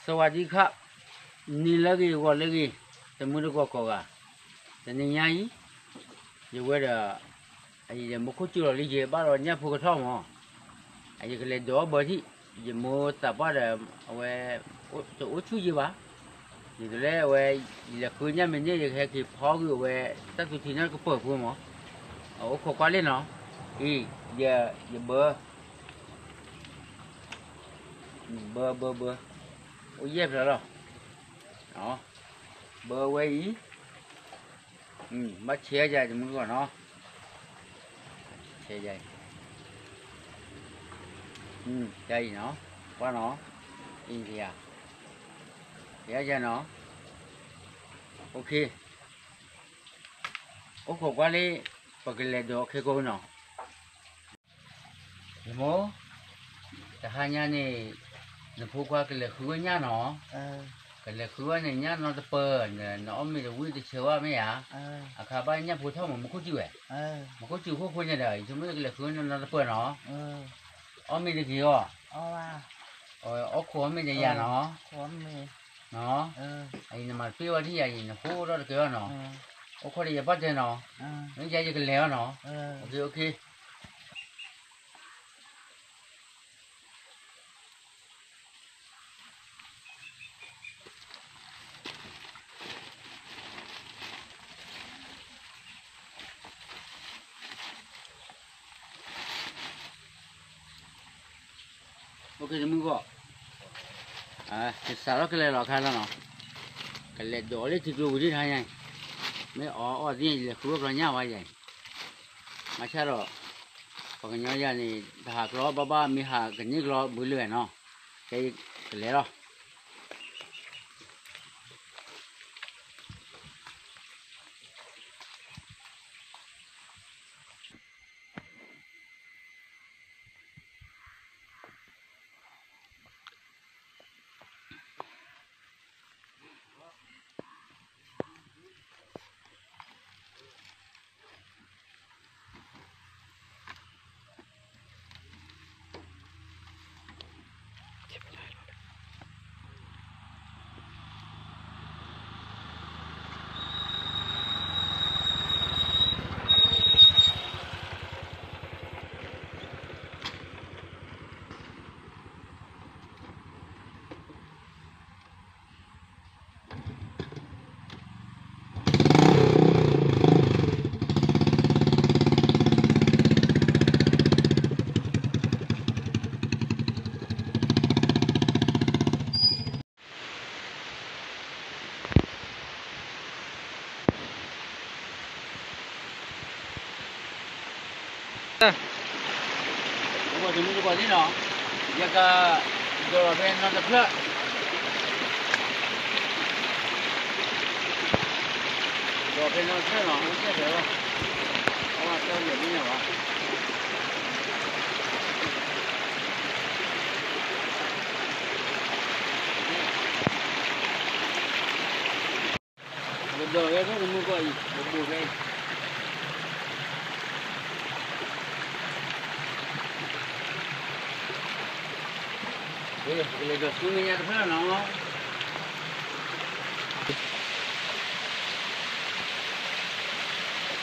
สวัสดีครับนี่ละกี่ก็ละกี่แต่มือก็ก็กะแต่นี่ยังอยู่ว่าเด้อไอ้ยังมุขจุลลิเจบ้านเราเนี่ยพูดกระท่อมอ๋อไอ้ยังก็เลยดอกบ่ที่ยังมัวแต่บ้านเด้อเอาไว้จะอุชุจีบ้ายังก็เลยเอาไว้ยังคืนเนี่ยมันเนี่ยยังแค่ที่พออยู่ไว้ตั้งแต่ที่นั่นก็เปิดพูดมั้งเอาขวานเล่นเนาะอีอย่าเบอร์โอ้ยเย็บแล้วเนาะเบอร์ไว้อีมาเชียร์ใจจะมึงก่อนเนาะเชียร์ใจใจเนาะว่าเนาะอินเดียเชียร์ใจเนาะโอเคโอ้ขวานเลยปากเล็ดดอกแค่กูเนาะเดี๋ยวมั้งแต่หาเนี่ยนี่นึกว่าก็เลยคือเนี่ยเนาะก็เลยคือว่าเนี่ยเนาะจะเปิดเนี่ยเนาะไม่ได้วิ่งจะเชื่อว่าไม่อ่ะข้าบ้านเนี่ยพูดเท่ามันก็จิ้วมันก็จิ้วพวกคนเนี่ยเดี๋ยวจะไม่ก็เลยคือเนี่ยเนาะจะเปิดเนาะไม่ได้กี่อ่ะขวานไม่ได้ยาเนาะขวานไม่เนาะไอ้เนี่ยมันเปรี้ยวที่ใหญ่เนี่ยพูดแล้วก็เนาะคนที่จะปัดเนาะไม่ใช่จะกันแล้วเนาะโอเคโอเคมึงก็จะสารก็เลยหลอกกันแล้วเนาะก็เลยโดนเลยที่กลัวที่ทางยังไม่ที่เลยคือว่าเราเนี่ยว่ายังมาใช่หรอพอกันเนี่ยนี่หากล้อบ้ามีหากกันนี่ล้อบุเรื่อยเนาะใช่ก็เลยหรอว่าจะมึงก็นี่เนาะยังก็โดนเป็นนั่นแต่เพื่อโดนเป็นนั่นเพื่อเนาะไม่ใช่เถอะเพราะว่าเจ้าอย่างนี้เนาะโดนแล้วก็มึงก็อีกดูเลยเลยก็ซื้อเงี้ยเพื่อนเนาะ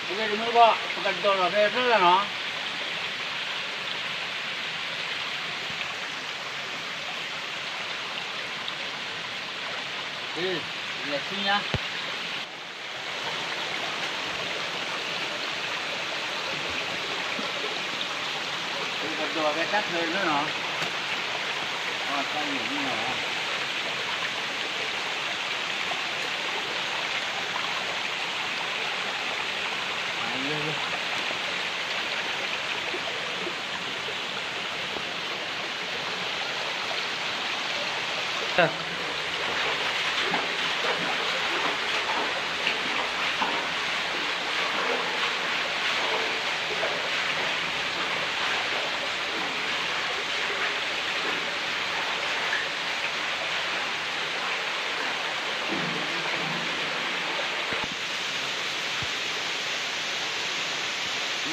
โอเคมึงก็ประกันตัวเราไปเพื่อนเนาะเลยซื้อเนี่ยประกันตัวไปทักเลยเนาะใช่อย่างนี้เหรอ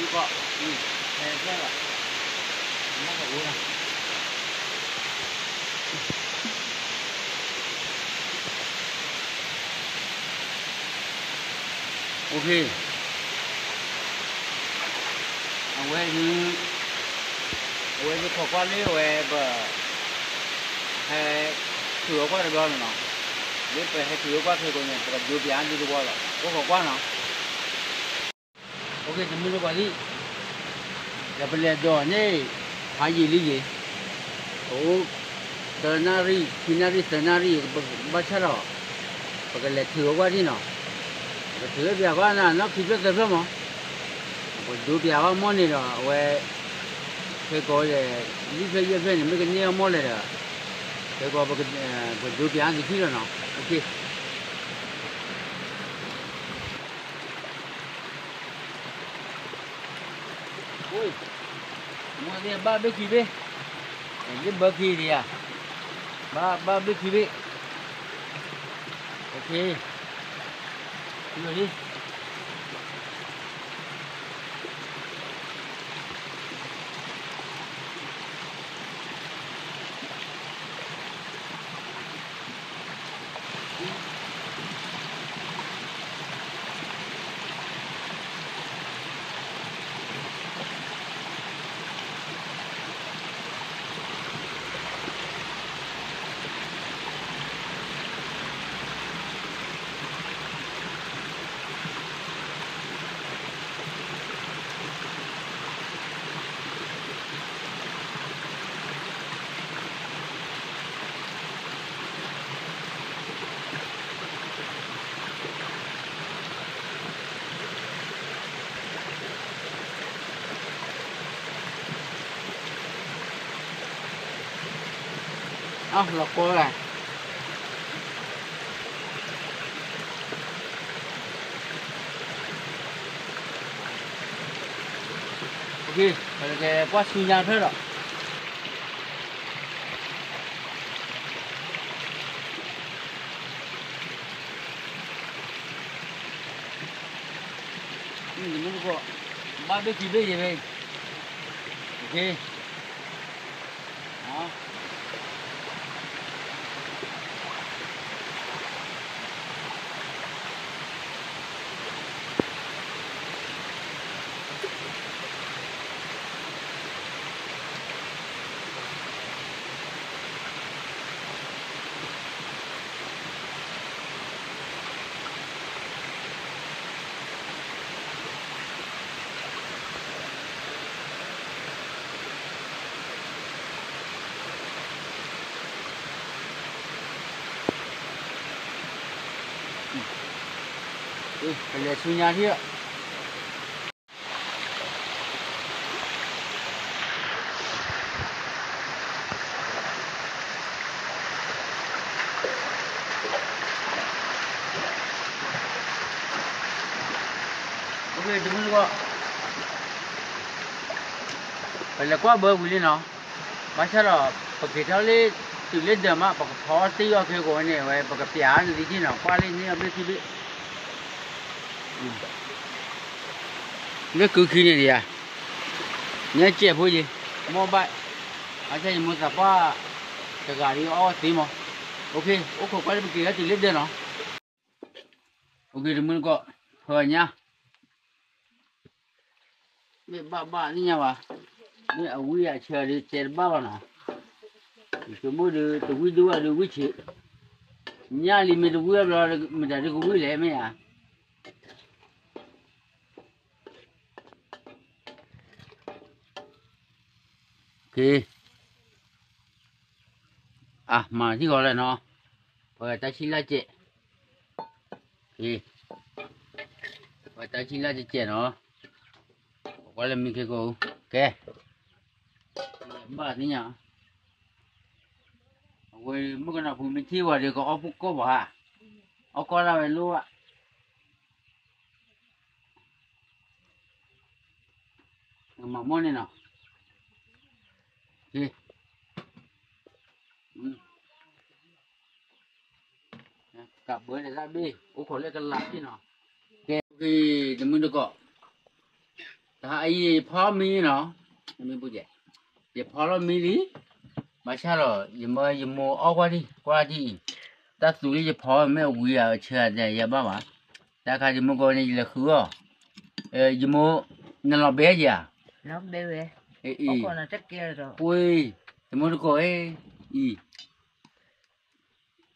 นี่ก็แค่ละ nó có uống ok quay đi qua lấy về bờ hay thừa qua được bao nhiêu nó biết về hay thừa qua thì coi nhỉ còn nhiều tiền đi qua rồi có qua nó ok thì mình qua đi giờ bây giờ đó nhỉ hay gì lý gì ồ scenario bắt chả rồi cái là thừa qua đi nó thừa bây giờ nó chỉ biết được mà còn nhiều tiền qua mua này rồi về cái coi là lý phải về mấy cái nhiều mua này rồi cái coi cái nhiều tiền thì chỉ rồi nó ok ôi mua đi ba bê kí cái bơ kí đi à ba bê kí ok đi lọc qua này ok cái qua suy nhang thế rồi mình có ba bê kí gì vậy ok đó cái là suy nhang here ok đừng có phải là qua bờ vui lên nó bắt sao rồi phải theo lên từ lên đường mà phải khó tí vào cái gọi này vậy phải cái gì chứ nào qua lên như biết gì biết cái cứ khi này đi à nhớ chè vui gì mua bậy anh thấy mua tập qua cái gà đi ô tí mà ok ok qua lên kia từ lên đường nó ok đừng muốn có thôi nhá mẹ bà đi nhà bà mẹ ở quê à chờ đi chờ ba bà nào cái mua được từ quê đua được quê chị nhà đi mình được quê rồi mình đã được quê lẽ mấy à ok à mà chỉ gọi là nó rồi ta xin la chị ok rồi ta xin la chị nó gọi là mình cái cô ok bà đi nhà quê mức cái nào phụ mình thi vào thì có ốp có bỏ à ốp có ra về luôn ạ mà món này nào ok cặp bữa này ra đi ô khổ lên cái lạp đi nào ok thì mình được có ai phá mi nó mình bây giờ giờ phá nó mi đi mà sao rồi giờ mua ô qua đi ta tụi đi phá mấy quỷ à chờ để giờ ba mà ta khai jmu ko ni le khua jmu na lo be ja nó bê bê e con là chắc kia rồi ui jmu ko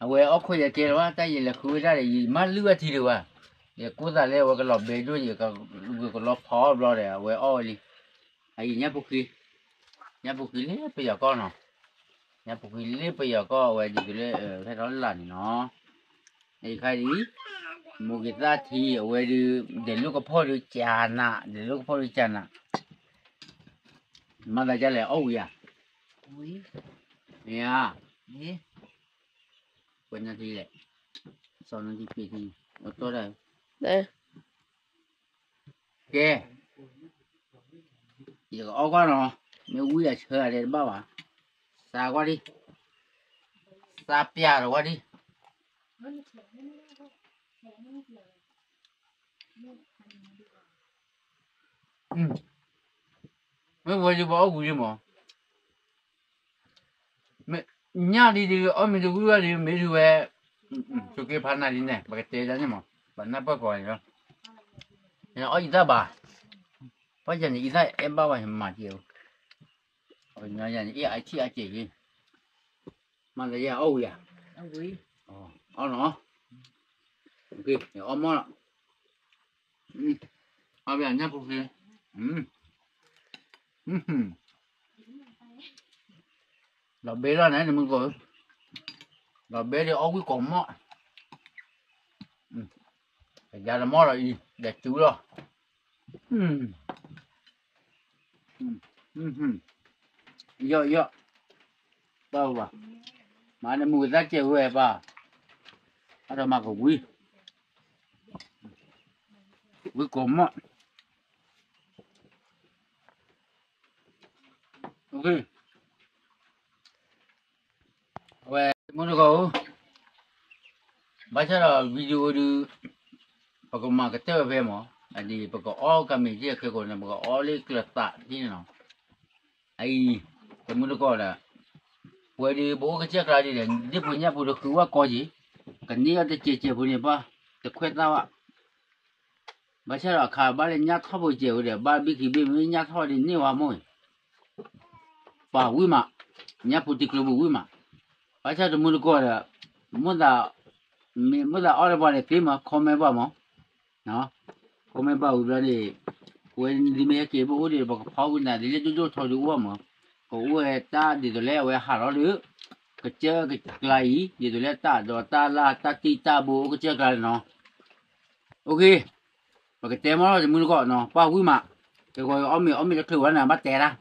awe okho ya ke wa ta ye le khua ra le ma lu a thi de wa ye ko da le wa ka lo be do ye ka lo pho lo de awe o li ai nya pukri le pe ya ko no nya pukri le pe ya ko wa ji le cái đó là nó ai khai đi một cái giá thì ở để lúc có phô được chả nè để lúc có phô được chả nè mà là chả lẽ âu à ui nè nè quên là gì đấy sau nó đi phi thì ở chỗ đây đây kê giờ có quá rồi nếu quý là chơi để bao à xa quá đi xa pia rồi quá đi mấy vừa đi bỏ cái gì mà mẹ nhà đi ở mình đi qua đi mấy đứa về chỗ kia phán này đi nè bà cái tê ra nhá mà bà nắp bao coi nữa nhà ở gì ta bà bây giờ gì ta em bao nhiêu mà chịu ở nhà gì ai chị gì mà là nhà Âu à ui ở nó ok nhà ở món ở bên nhà cô kia là bé ra này mình gọi là bé đi ở cái cổng mọ giờ là mọ là gì để chú rồi yo bao bà mà nó mùi ra chèo về bà ở đâu mà có quý cổng mọ ok về muốn được không bây giờ là video đi bà có mà cái tơ về mà anh đi bà có ó cái mình kia cái còn là bà có ó lấy cái tạ thế nào ai cái muốn được coi là quay đi bố cái chiếc ra đi để đi phụ nhà phụ được cứu có gì cái ní ở đây chia phụ nhà ba để khuyết tao ạ bây giờ là khá ba lên nhát thao buổi chiều để ba biết khi biết mới nhát thao đi nhiều hoa mồi bà vui mà nhát phụ tích lâu vui mà bây giờ tôi muốn được coi là muốn là ở đây ba để phim mà comment ba mà nó comment ba rồi đi quên đi mấy cái bố đi bà có phao cái này đi lên chỗ thôi được mà có uế ta đi rồi lẽ uế hà nó được cái chơi cái này đi rồi lẽ ta rồi ta la ta ti ta bố cái chơi cái nó ok và cái tem đó thì muốn gọi nó bao quý mà cái gọi ông mình được thử là bắt té ra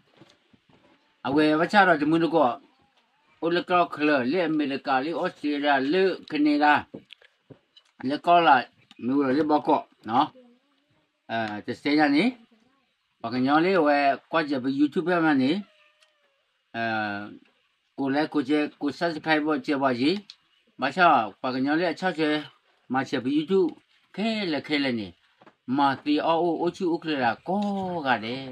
à uế bắt cha rồi thì muốn gọi ôi cái color lẽ America lẽ Australia lẽ Canada lẽ coi lại mình là lẽ bao cọ nó thì xem ra nè và cái nhóm lẽ uế qua chơi với YouTube mà nè cô lấy cô subscribe vào chơi bao gì mà sao và cái nhóm lẽ sao chơi mà chơi với YouTube cái là nè mà thì ô chú là có cái đấy